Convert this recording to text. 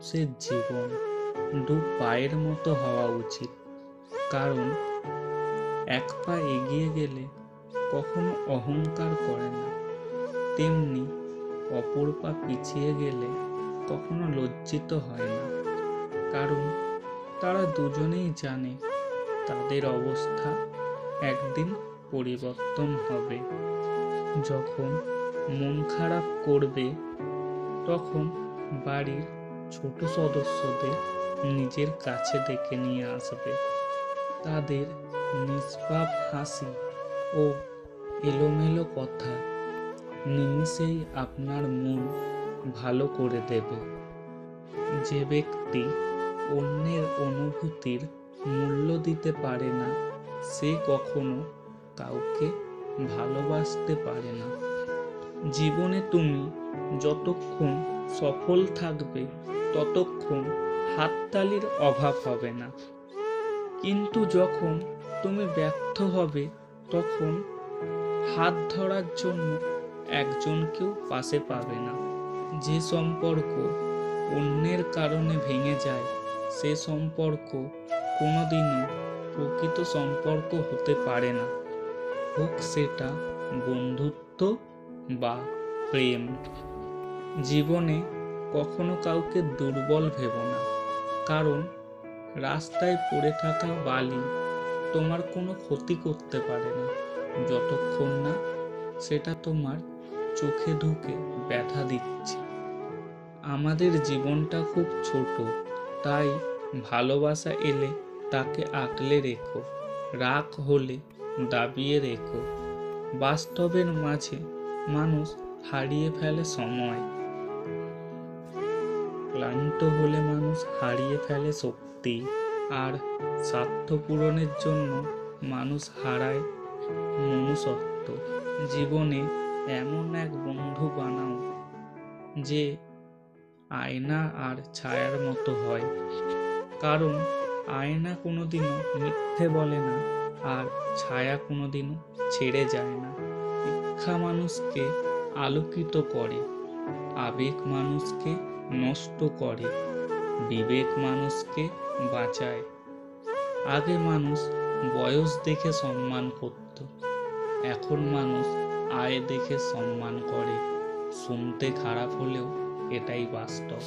মানুষের জীবন দু পায়ের মতো হওয়া উচিত। কারণ এক পা এগিয়ে গেলে কখনো অহংকার করে না, তেমনি অপর পা পিছিয়ে গেলে কখনো লজ্জিত হয় না। কারণ তারা দুজনেই জানে তাদের অবস্থা একদিন পরিবর্তন হবে। যখন মন খারাপ করবে তখন বাড়ির ছোট সদস্যদের নিজের কাছে ডেকে নিয়ে আসবে। তাদের নিষ্পাপ হাসি ও এলোমেলো কথা নিমিষেই আপনার মন ভালো করে দেবে। যে ব্যক্তি অন্যের অনুভূতির মূল্য দিতে পারে না, সে কখনো কাউকে ভালোবাসতে পারে না। জীবনে তুমি যতক্ষণ সফল থাকবে ততক্ষণ হাততালির অভাব হবে না, কিন্তু যখন তুমি ব্যর্থ হবে তখন হাত ধরার জন্য একজনকেও পাশে পাবে না। যে সম্পর্ক অন্যের কারণে ভেঙে যায় সে সম্পর্ক কোনোদিনও প্রকৃত সম্পর্ক হতে পারে না, হোক সেটা বন্ধুত্ব বা প্রেম। জীবনে কখনো কাউকে দুর্বল ভেবো না, কারণ রাস্তায় পড়ে থাকা বালি তোমার কোনো ক্ষতি করতে পারে না যতক্ষণ না সেটা তোমার চোখে ঢুকে ব্যথা দিচ্ছে। আমাদের জীবনটা খুব ছোট, তাই ভালোবাসা এলে তাকে আঁকলে রেখো, রাগ হলে দাবিয়ে রেখো। বাস্তবের মাঝে মানুষ হারিয়ে ফেলে সময়, ক্লান্ত হলে মানুষ হারিয়ে ফেলে শক্তি, আর স্বার্থ পূরণের জন্য মানুষ হারায় মনুষ্যত্ব। জীবনে এমন এক বন্ধু বানাও যে আয়না আর ছায়ার মতো হয়, কারণ আয়না কোনোদিনও মিথ্যে বলে না আর ছায়া কোনোদিনও ছেড়ে যায় না। শিক্ষা মানুষকে আলোকিত করে, আবেগ মানুষকে নষ্ট করে, বিবেক মানুষকে বাঁচায়। আগে মানুষ বয়স দেখে সম্মান করত, এখন মানুষ আয় দেখে সম্মান করে। শুনতে খারাপ হলেও এটাই বাস্তব।